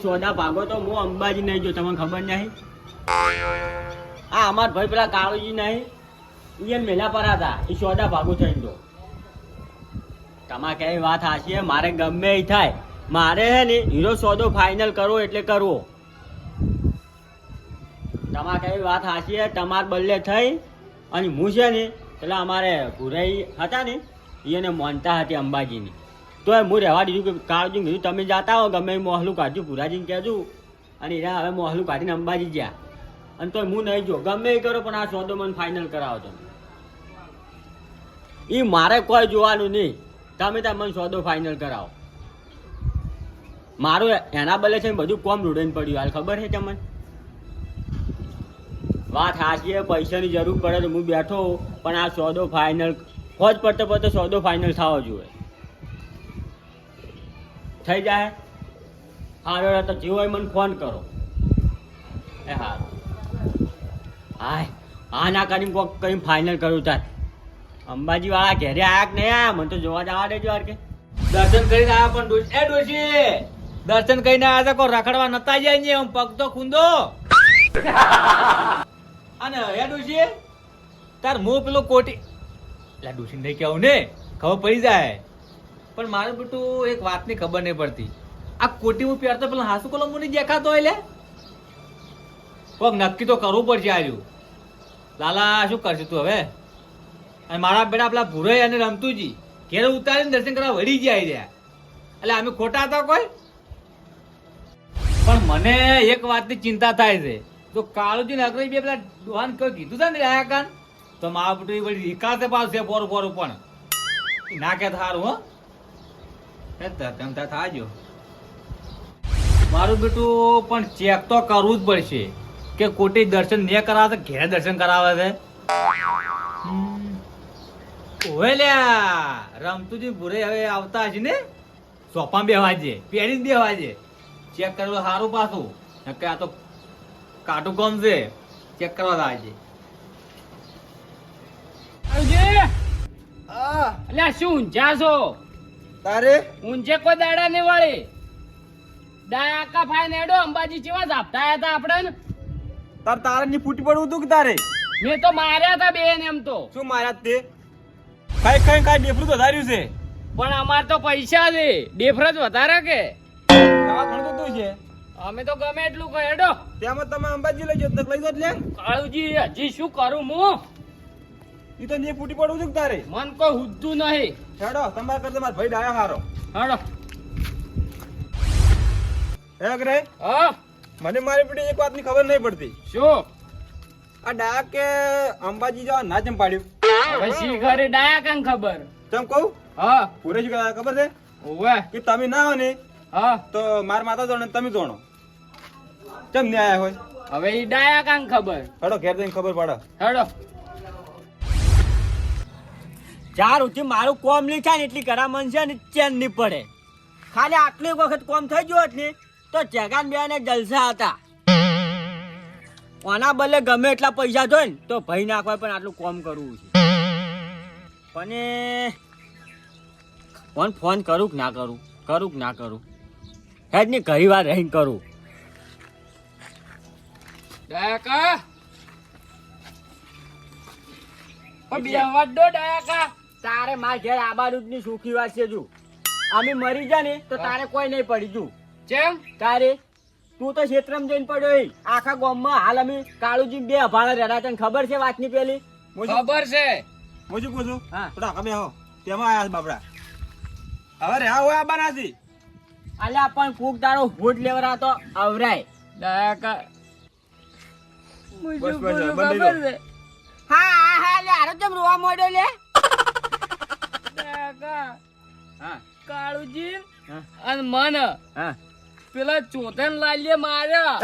સોદા ભાગો તો હું અંબાજી નહીં જો તમને ખબર નહીં. આ અમાર ભાઈ પેલા કાળુજી નહીં એ મેલા પર હતા એ સોદા ભાગો થઈને તો તમારે કઈ વાત હાચી મારે ગમે એ થાય મારે હે ને હીરો સોદો ફાઇનલ કરવો એટલે કરવો. તમારે કઈ વાત હાચી તમાર બદલે થઈ અને હું છે ને પેલા અમારે ભુરાઈ હતા ને એને માનતા હતી અંબાજીની તો હું રહેવા દીધું કે કાળજીને કીધું તમે જાતા હો ગમે મોહલું કાઢ્યું ભુરાજીને કહેજો અને એના હવે મોહલું કાઢીને અંબાજી ગયા અને તો હું નહીં જો ગમે એ કરો પણ આ સોદો મને ફાઇનલ કરાવો તમે. એ મારે કોઈ જોવાનું નહીં તમે ત્યાં મને સોદો ફાઇનલ કરાવો. મારું એના બદલે છે બધું કોમ રૂડાઈને પડ્યું હાલ ખબર છે તમને. વાત હાચી પૈસાની જરૂર પડે તો હું બેઠો પણ આ સોદો ફાઇનલ હોજ પડતો પડતો સોદો ફાઇનલ થવો જોઈએ. થઈ જાય હારો તો જેવો હોય મને ફોન કરો. એ હારું હાય હા ના કરીને કોક કઈ ફાઇનલ કરું તાર. અંબાજી વાળા ઘેરે આયા કે નહીં આયા મને તો જોવા જવા દેજો યાર કે. દર્શન કરીને આવ્યા પણ ડોશી દર્શન કરીને આવ્યા હતા કોઈ રખડવા નતા જાય ને એમ પગ તો ખૂંદો. અને હે ડોશી તાર મો પેલો કોટી એટલે ડોશી નહીં કેવું ને ખબર પડી જાય પણ મારું બેટું એક વાતની ખબર નહીં પડતી આ કોટી હું પહેરતો પેલા હાસુ કોલો મને દેખાતો હોય લે કોક નક્કી તો કરવું પડશે આજુ. લાલા શું કરશે તું હવે અને મારા બેટા પેલા ભૂરાઈ અને રમતુજી ઘેરે ઉતારીને દર્શન કરવા વળી જાય રહ્યા એટલે અમે ખોટા હતા કોઈ. પણ મને એક વાતની ચિંતા થાય છે જો કાળુજી ને અગ્રજી બે પેલા ડોહાન કોઈ કીધું છે ને રહ્યા કાન તો મારા બેટું એ બધી વિકાસે પાડશે પોરું પોરું પણ ના કે થારું હો થાજો મારું બેટું પણ ચેક તો કરવું જ પડશે કે કોટી દર્શન નહીં કરાવે તો ઘેર દર્શન કરાવે છે. ઓવે લ્યા રમતુજી ભૂરે હવે આવતા હશે ને સોફા બેહવા છે પેરી જ બેહવા છે ચેક કરવું સારું પાછું નકે આ તો કાટું કોમ છે ચેક કરવા થાય છે. અલ્યા શું ઊંઝા છો તારે ઊંઝે કોઈ દાડા નહીં વળી ડાકા ફાઈન હેડો અંબાજી જેવા ઝાપટા હતા આપણે તારે ની ફૂટી પડવું હતું કે તારે મેં તો માર્યા હતા બેન એમ તો શું માર્યા તે કઈ ડેફરું તો ધાર્યું છે પણ અમાર તો પૈસા છે ડેફરજ વધારે કે આવા ઘણું તો છે અમે તો ગમે એટલું કહે હેડો તેમાં તમે અંબાજી લઈ જતો લઈ જતો લે કાળુજી હજી શું કરું હું ઈ તો ની ફૂટી પડવું હતું કે તારે મન કોઈ હુદ્દું નહીં હેડો તમારા કરતા મારા ભાઈ ડાયા હારો હેડો હે અગ્રે હા મને મારી પીડી એક વાતની ખબર નહીં પડતી શું આ ડાયા કે અંબાજી જવા ના ચમ પાડ્યું હવે શી ઘરે ડાયા કાંગ ખબર ચમ કહું હા પૂરે શું કહેવાય ખબર છે ઓવે કે તમે ના હો ને હા તો મારા માતા જોડે તમે જોણો ચમ ને આયા હોય હવે ઈ ડાયા કાંગ ખબર હેડો ઘેર જઈને ખબર પડે હેડો ચાર ઉઠી મારું કોમ નહીં થાય ને એટલી કરામણ છે ને ચેન નહીં પડે ખાલી આટલી વખત કોમ થઈ ગયો ને તો જગાન બે ને જલસા હતા આના બદલે ગમે એટલા પૈસા જોઈ ને તો ભાઈ નાખવા પણ આટલું કોમ કરવું છે પણ ફોન કરું કે ના કરું હેડ ને ઘણી વાર રહીને કરું ડાયકા ડાયકા તારે માર ઘેર આબાદુદ ની સુખી વાત છે જુ અમે મરી જા ને તો તારે કોઈ નહીં પડી જુ કેમ તારે તું તો ક્ષેત્રમાં જઈને પડ્યો આખા ગામમાં હાલ અમે કાળુજી બે અભાણા રહેતા તને ખબર છે વાતની પેલી ખબર છે હું શું કહું છું હા થોડા તમે હો તેમાં આયા છે બાપડા હવે રે હોય આ બનાસી અલ્યા પણ ફૂક તારો ભૂત લેવરા તો આવરાય ડાયકા બસ બંધ દો હા લે આરો કેમ રોવા મોડ્યો લે હા કાળુજી અને મન હા પેલા ચોથન લાલ્યે માર્યા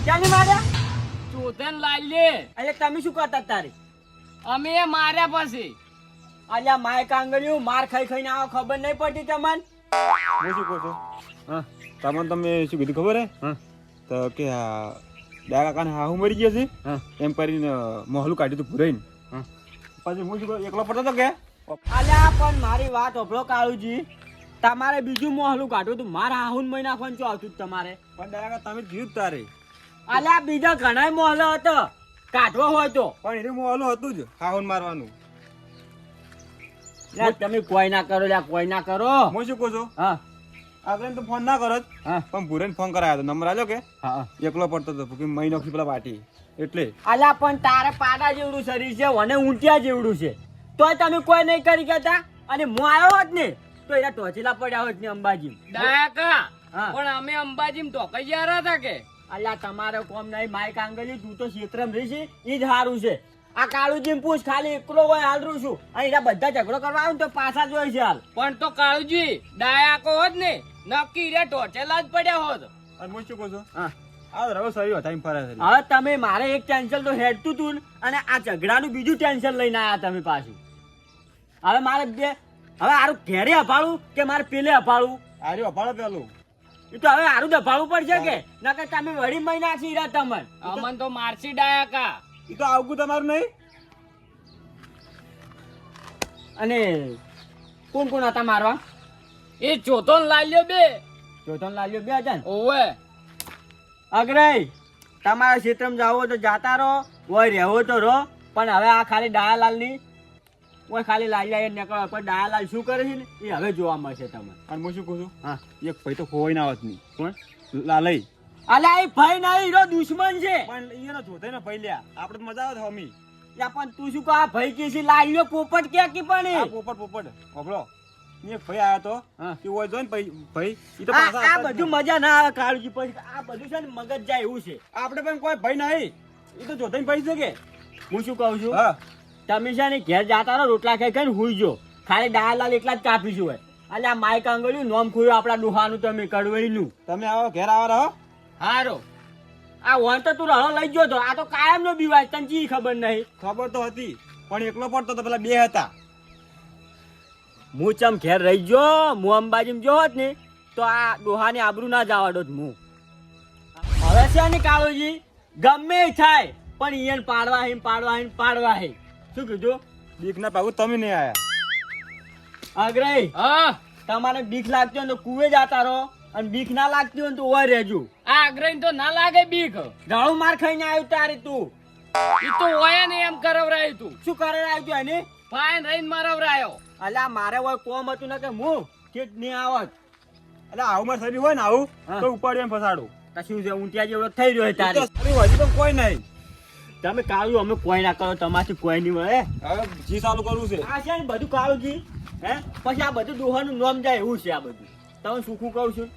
ક્યાંની માર્યા ચોથન લાલ્યે અરે તમે શું કરતા તારે અમે માર્યા પછી અલ્યા માય કાંગળ્યું માર ખાઈ ખાઈને આવો ખબર નહીં પડતી તમને હું શું કહું છું હા તમે શું કીધું ખબર હે તો કે ડાયા કાકાને હાહુ મરી ગયા છે એમ કરીને મોહલું કાઢ્યું હતું ભૂરાઈને પછી હું શું એકલો પડતો હતો કે અલ્યા પણ મારી વાત ઓભળો કાળુજી તમારે બીજું મોહલું કાઢવું તું મારા હાહુન મહિના નાખવાનું શું આવતું તમારે? પણ ડાયકા તમે જ કીધું તારે. અલ્યા બીજા ઘણા મોહલો હતો કાઢવો હોય તો. પણ એનું મોહલું હતું જ હાહુન મારવાનું. લ્યા તમે કોઈ ના કરો, લ્યા કોઈ ના કરો. હું શું કહું છું, હા આપણે તો ફોન ના કરો જ. હા પણ ભૂરેને ફોન કરાયો હતો, નંબર આલ્યો કે હા. એકલો પડતો હતો કે મહિનો પેલા પાટી એટલે. અલ્યા પણ તારે પાડા જેવડું શરીર છે અને ઊંટિયા જેવડું છે તોય તમે કોઈ નહીં કરી ગયા. અને હું આવ્યો હોત ને તો એના ટોચેલા પડ્યા હોત ને અંબાજી. ડાયા હા. પણ અમે અંબાજી તો કઈ ગયા હતા કે અલ્યા તમારે કોમ નહીં માઈક આંગળી તું તો ક્ષેત્રમ રહી છે ઈ જ સારું છે. આ કાળુજી પૂછ ખાલી એકલો હોય હાલરું છું અહીં એના બધા ઝઘડો કરવા આવે ને તો પાછા જોઈ છે હાલ. પણ તો કાળુજી ડાયાકો હોત ને નક્કી રે ટોચેલા જ પડ્યા હોત. અને હું શું કહું છું, હા આ રવો સરી હતા એમ ફરે છે. હવે તમે મારે એક ટેન્શન તો હેડતું તું અને આ ઝઘડાનું બીજું ટેન્શન લઈને આયા તમે પાછું. હવે મારે બે હવે આરું ઘેરે અપાડું કે મારે પેલે અપાડું? આર્યો અપાડો પેલું. એ તો હવે આરું દફાડવું પડશે કે નકર તમે વળી મહિના છીરા તમને. અમન તો મારસી ડાયાકા. એ તો આવકું તમારું નહીં. અને કોણ કોણ હતા મારવા? એ ચોથો ને લાલ્યો બે. જોતો લાલ્યો બે હતા ને. ઓવે અગ્રય તમારા ક્ષેત્રમાં જાવ તો જાતા રહો, ઓય રહેવો તો રહો. પણ હવે આ ખાલી ડાયાલાલની ઓય ખાલી લાલ્યા એ નીકળો પણ ડાયાલાલ શું કરે છે ને એ હવે જોવા મળશે તમને. અને હું શું કહું છું, હા એક ભાઈ તો ખોવાઈ ના આવત નહીં. કોણ? લાલઈ. અલ્યા એ ભાઈ નહીં હીરો દુશ્મન છે. પણ એને જોતે ને ભાઈ લ્યા આપણે તો મજા આવે છે હમી. યા પણ તું શું કહા ભાઈ કે છે લાલ્યો પોપટ કે કી પણ આ એ? પોપટ હોભળો, એક ભાઈ આવ્યો તો હા. કે ઓય જોઈને ભાઈ ઈ તો આ પાછા આ આવતા જ બધું નહીં. મજા ના આવે કાળજી પછી આ બધું છે ને મગજ જાય એવું છે. આપણે પણ કોઈ ભાઈ નહીં, ઈ તો જોતે ભાઈ છે કે. હું શું કહું છું હા તમે છે ને ઘેર જાતા રહો રોટલા ખાઈ ખાઈને હુઈ જો. ખાલી ડાયાલાલ એકલા જ કાપીશું હોય. એટલે આ માઈક આંગળ્યું નોમ ખોયું આપણા ડોહાનું તમે કડવઈનું. તમે આવો ઘેર આવો રહો. હારો આ વણ તો તું રળો લઈ ગયો તો આ તો કાયમ નો બીવાય તને જી ખબર નહીં. ખબર તો હતી પણ એકલો પડતો તો પેલા બે હતા. હું ચમ ઘેર રહી ગયો હું અંબાજી જો હોત ને તો આ ડોહાની આબરૂ ના જવા દોત હું. હવે છે ને કાળુજી ગમે એ થાય પણ ઈયન પાડવા હે શું કીધું? બીક ના પાગું તમે નહીં આયા. અગ્રય હા તમારે બીક લાગતી હોય તો કુએ જાતા રહો અને બીક ના લાગતી હોય તો ઓય રહેજો. આ અગ્રહી તો ના લાગે બીક. ગાળું માર ખાઈને આવ્યું તારે તું ઈ તો ઓયા ને એમ કરવરાયું તું. શું કરે આવ્યું એને? ફાઈન રહીને મારવરાયો. અલ્યા મારે હોય કોમ હતું ને કે હું કે નહીં આવત. એટલે આવું માં શરીર હોય ને આવું હા. તો ઉપાડ્યું એમ ફસાડું. તો શું છે ઊંટિયા જેવડો થઈ રહ્યો છે ઈ તો તારે. શરીર હજી તો કોઈ નહીં. તમે કાળું અમે કોઈ ના કરો તમારથી કોઈ નહીં મળે. હવે જી ચાલુ કરવું છે. આ છે ને બધું કાળુજી હે પછી આ બધું દોહાનું નામ જાય એવું છે આ બધું. તમે સુખું કહું છું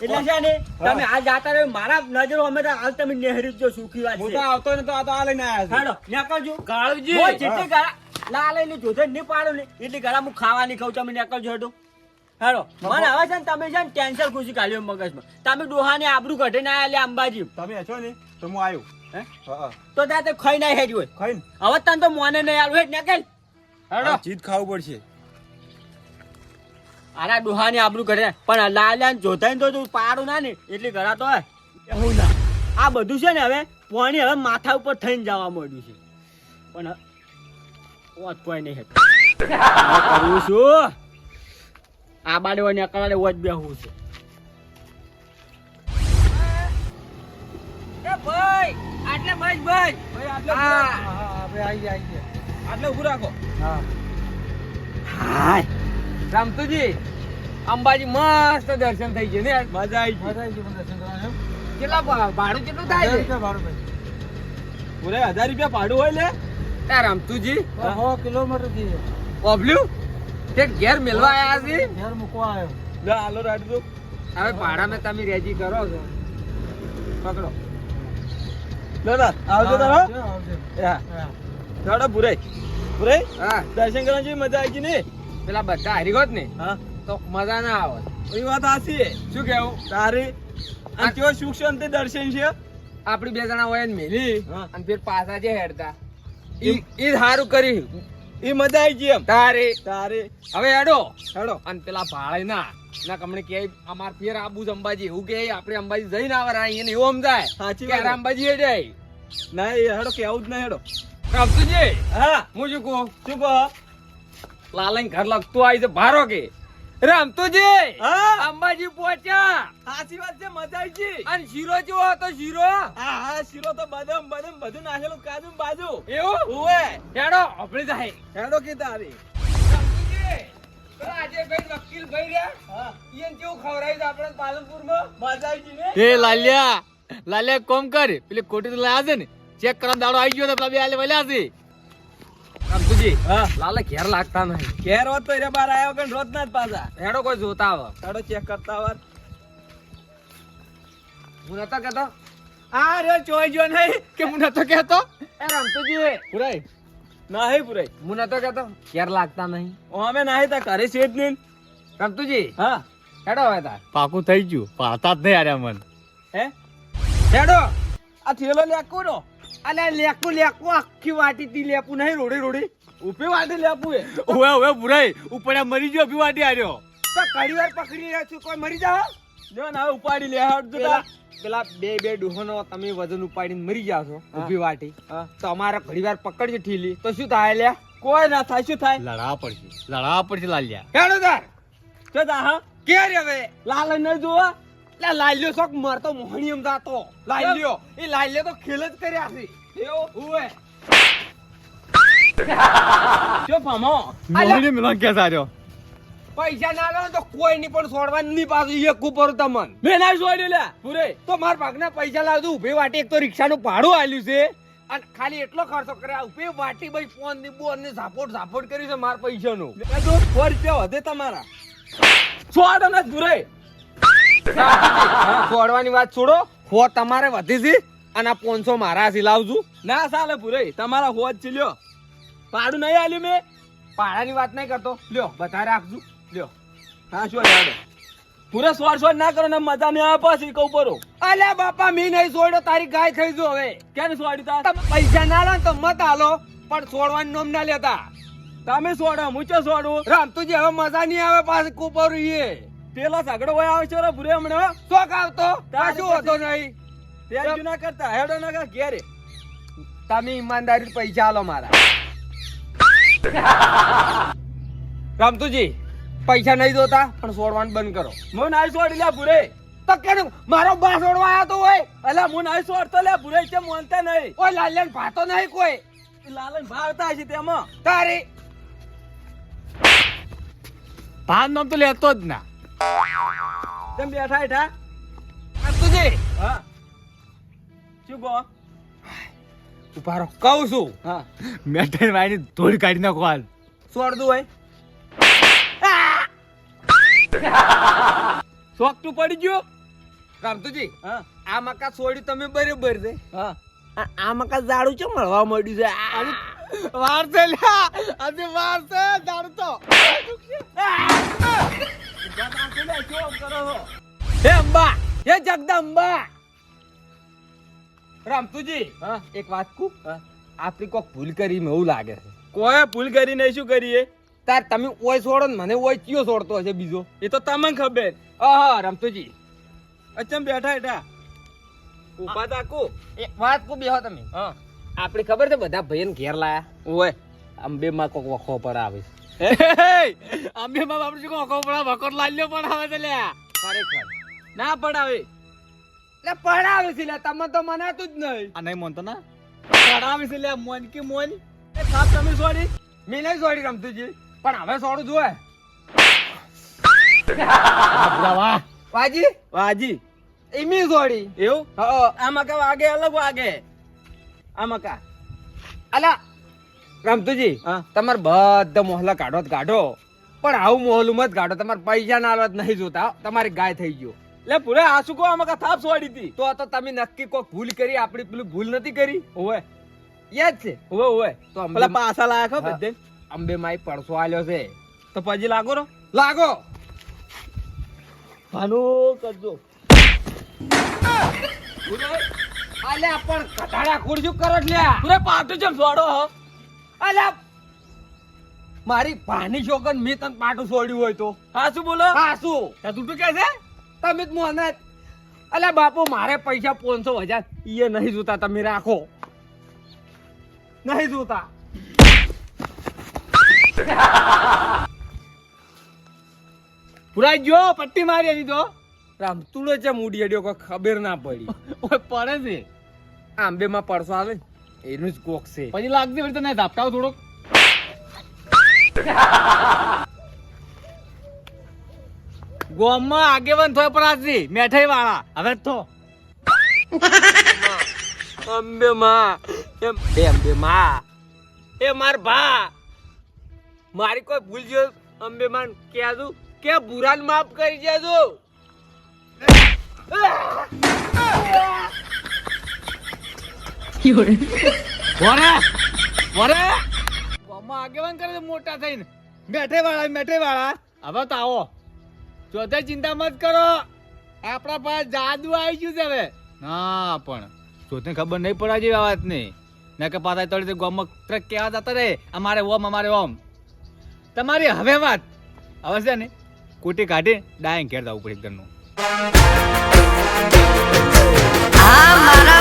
એટલે છે ને હા. તમે આ જાતા રહ્યો મારા નજરો અમે તો હાલ તમે નેહરી જ જો સુખી વાત હું છે. તો આવતો ને તો આ લઈને આયા છે. હાલો નીકળજો. કાળુજી ઓય જેટલી ગળા લા લઈને જોધે નહીં પાડો ને એટલી ગળા હું ખાવા નહીં ખાઉં તમે નીકળજો હેડો. હેડો મને હવે છે ને તમે છે ને ટેન્શન ખુશી કાઢ્યો મગજમાં. તમે ડોહાને આબરૂ કાઢીને આયા લે અંબાજી તમે છો ને તો હું આવ્યો. હે હા તો ત્યાં તે ખાઈ ના હેડ્યું હોય. ખાઈને હવે તને તો મોને નહીં આલું હેડ નીકળ. હેડો જીત ખાવું પડશે. આના ડોહાની આબરૂ કરે પણ લાલ્યા જોતા તો તું પાડું ના ને એટલી ઘડા તો હોય એવું ના. આ બધું છે ને હવે પાણી હવે માથા ઉપર થઈને જવા માંડ્યું છે પણ ઓત કોઈ નહીં હેઠ કરવું છું આ બાડે હોય ને અકળાને ઓત બેહવું છે. એ ભાઈ આટલે બસ બસ. હા. આટલે ઉભું રાખો. હાય રામતુજી અંબાજી મસ્ત દર્શન થઈ ગયું ને. મજા આવી ગઈ. કેટલા ભાડું કેટલું થાય છે? પૂરે 1000 રૂપિયા ભાડું હોય લે. ત્યાં રામતુજી કિલોમીટર ઓબલ્યું તે ઘેર મેલવા આયા છે. ઘેર મૂકવા આવ્યો. લે આલો રાડજો. હવે ભાડામાં તમે રેજી કરો છો. પકડો. લે ના આવજો તારો. આવજો. હા ચાલો પૂરે પૂરે હા દર્શન કરવાની જેવી મજા આવી ગઈ ને. પેલા બધા હારી ગોત ને હા તો મજા ના આવે. એ વાત સાચી. શું કેવું? તારી અને કેવો સુખ શાંતિ દર્શન છે. આપડી બે જણા હોય ને મેલી હા. અને ફેર પાછા જે હેડતા ઈ સારું કરી એ મજા આવી ગઈ એમ. તારે તારે હવે હેડો હેડો. અને પેલા ભાડે ના કમણે કે અમાર ફેર આબુ જ અંબાજી એવું કે આપણે અંબાજી જઈને આવે અહીંયા એવું સમજાય સાચી કે વાત. અંબાજી એ જાય. ના એ હેડો કેવું જ નહીં હેડો. રામતુજી હા હું શું કહું શું કહો. લાલન ઘર લગતું આવી છે ભારો કે રમતુજી હા અંબાજી પહોંચ્યા સાચી વાત છે મજા આવી ગઈ અને શીરો જેવો હતો શીરો હા હા શીરો તો બદામ બદામ બધું નાખેલું કાજુ ને બાજુ એવું ઓવે હેડો આપણે જાય હેડો કીધા આવી રમતુજી પેલા આજે ભાઈ વકીલ ભાઈ રહ્યા હા ઈયન કેવું ખવડાવ્યું છે આપણે પાલનપુરમાં મજા આવી ગઈ ને એ લાલ્યા લાલ્યા કોમ કર પેલી કોટી તો લાયા છે ને ચેક કરવા દાડો આવી ગયો તો પેલા બે આલે વલ્યા છે રમતુજી હા લાલે ઘેર લાગતા નહીં ઘેર હોત તો એરા બાર આવ્યો કે રોજ ના જ પાછા હેડો કોઈ જોતા આવે હેડો ચેક કરતા હોત હું નતો કહેતો આ રે ચોઈ જો નહીં કે હું નતો કહેતો એ રમતુજી પુરાઈ નહીં પુરાઈ હું નતો કહેતો ઘેર લાગતા નહીં અમે નહીં તા ઘરે છે જ નહીં રમતુજી હા હેડો હવે તાર પાકું થઈ ગયું પાતા જ નહીં આર્યા મન હે હેડો આ થેલો લેકો નો અલે લેકુ આખી વાટી તી લેપુ નહીં રોડી રોડી ઉપે વાટે લેપું એ ઓવે ઓવે બુરાઈ ઉપડ્યા મરી ગયો પીવાટી આર્યો તો ઘડી વાર પકડી રહ્યા છું કોઈ મરી જાવ જો ના ઉપાડી લે હટ જો પેલા પેલા બે ડોહોનો તમે વજન ઉપાડીને મરી જાશો ઊભી વાટી હા. તો અમારે ઘડી વાર પકડજો ઠીલી તો શું થાય લ્યા કોઈ ના થાય શું થાય લડાવા પડશે લાલ્યા હેડો તાર જો તા હા કે રે હવે લાલ ન જોવા લે લાલ્યો શોક મરતો મોહણી એમ જાતો લાલ્યો એ લાલ્યો તો ખેલ જ કર્યા છે એવો ઓએ જો ફામો મોહણી મિલન કે સાર્યો પૈસા ના લો તો કોઈ નહીં પણ છોડવાનું નહીં પાછું એક ઉપર તમન મેં ના છોડ્યું લે પૂરે તો માર ભાગના પૈસા લાવજો ઉભી વાટી એક તો રિક્ષાનું ભાડું આલ્યું છે અને ખાલી એટલો ખર્ચો કર્યા ઉભી વાટી ભાઈ ફોન ની બોન ને ઝાપોટ કર્યું છે માર પૈસાનું મેં તો 100 રૂપિયા વધે તમારા છોડ ને પૂરે છોડવાની વાત છોડો હો તમારે વધી છે અને આ 500 મારા સિલાવજો ના ચાલે પૂરે તમારા હોજ છે લ્યો ભાડું નહીં આલ્યું મેં પાડાની વાત નહીં કરતો લ્યો બધા રાખજો લ્યો હા શું યાદ પૂરે સોડ ના કરો ને મજા નહીં આવે પાછી કહું પરો અલ્યા બાપા મી નહીં છોડ્યો તારી ગાય થઈ જો હવે ક્યાં સોડી તાર તમે પૈસા ના લો ને તો મત આલો પણ છોડવાનું નામ ના લેતા તમે સોડો હું ચો સોડું રામતુજી હવે મજા નહીં આવે પાછી કુપર એ પેલો ઝઘડો હોય આવશે રે પૂરે હમણાં શોક આવતો કશું હોતો નહીં તેજુ ના કરતા હેડો ના કર ઘેરે તમે ઈમાનદારી પૈસા આલો મારા રામતુજી પૈસા નહીં દોતા પણ છોડવાનું બંધ કરો હું ના સોડી લે પૂરે તો કેનું મારો બા છોડવા આવ્યો તો હોય અલા હું ના સોડતો લે પૂરે છે મોનતા નહીં ઓય લાલ્યાન ભાતો નહીં કોઈ લાલન ભાવતા છે તેમાં તારી ભાન નામ તો લેતો જ ના તેમ બેઠા હેઠા રામતુજી હા શું કહો ઉભા રહો કહું છું હા મેઠાઈ વાયની ધોળી કાઢી નાખો હાલ છોડ દઉં હોય શોખ તું પડી ગયો રામતુજી હા આ મકા છોડ્યું તમે બરોબર છે હા આ મકા ઝાડું છે મળવા મળ્યું છે વાર છે લ્યા આજે વાર છે જાણ તો હે અંબા હે જગદંબા રામતુજી હા એક વાત કહું હા. આપણી કોક ભૂલ કરી મેં એવું લાગે છે કોઈ ભૂલ કરી નહીં શું કરીએ તાર તમે ઓય છોડો ને મને ઓય કયો છોડતો હશે બીજો એ તો તમને ખબર હા રામતુજી અચમ બેઠા હેઠા ઉભા તાકો એક વાત કહું બેહો તમે હા આપણી ખબર છે બધા ભાઈને ઘેર લાયા ઓય અંબે માં કોક વખો પર આવે અમે માં બાપુ શું કહો વકોટ લાલ્યો પણ આવે છે લ્યા ખરેખર ના પડાવે એટલે પડાવે છે લે તમે તો મનાતું જ નહીં આ નહીં મોનતો ના પડાવે છે લે મોન કે મોન એ થાપ તમે સોડી મેં નહીં છોડી રમતુજી પણ હવે છોડું જોએ વાહ વાજી વાજી એમી છોડી એવું હા આ મકા વાગે અલગ વાગે આ મકા અલા રમતુજી હા તમારે બધા મોહલા કાઢો તો કાઢો પણ આવું મોહલું મત કાઢો તમારે પૈસા ના આલવા નહીં જોતા હો. તમારી ગાય થઈ ગયો લે પૂરે આસુ કો આ મકા થાપ સોડી હતી તો તમે નક્કી કોઈ ભૂલ કરી આપણી પેલી ભૂલ નથી કરી ઓય યાદ છે ઓય ઓય તો પેલા પાસા લાયા ખબર હા. બધે અંબે માઈ પડસો આલ્યો છે તો પછી લાગો રો લાગો ભાનું કરજો અલ્યા પણ કટાડા ખોડશું કરો જ લ્યા પૂરે પાટું ચમ સોડો હો અલ્યા મારી પાની છોકન મેં તને પાટું છોડ્યું હોય તો હા શું બોલો હા શું તું તો કે છે તમે જ મોહનત અલ્યા બાપુ મારે પૈસા 500,000 ઈએ નહીં જોતા તમે રાખો નહીં જોતા પુરાઈ ગયો પટ્ટી મારી એની તો રામતુડો છે મૂડી હેડ્યો કોઈ ખબર ના પડી ઓય પડે છે આંબે માં પડસો આવે ને, એનું જ કોક છે. પછી લાગતી વળી તને ધાપટાવ થોડોક ગોમમાં આગેવાન થોય પર આજથી મેઠાઈ વાળા હવે તો અંબે માં અંબે માં એ માર ભા મારી કોઈ ભૂલ જો અંબે માં કહેજો કે બુરાન માફ કરી દેજો. વરે વરે ગોમમાં આગેવાન કરે છે મોટા થઈને મેઠાઈ વાળા હવે તો આવો ચોથે ચિંતા મત કરો આપણા પાસે જાદુ આવી ગયું છે હવે ના પણ ચોથે ખબર નહીં પડવા જેવી આ વાત નહીં ના કે પાછા તળી ગોમમાં ટ્રક કેવા જતા રે અમારે ઓમ તમારી હવે વાત હવે છે ને કોટી કાઢી ડાયંગ ઘેર જવું પડે ઘરનું આ મારા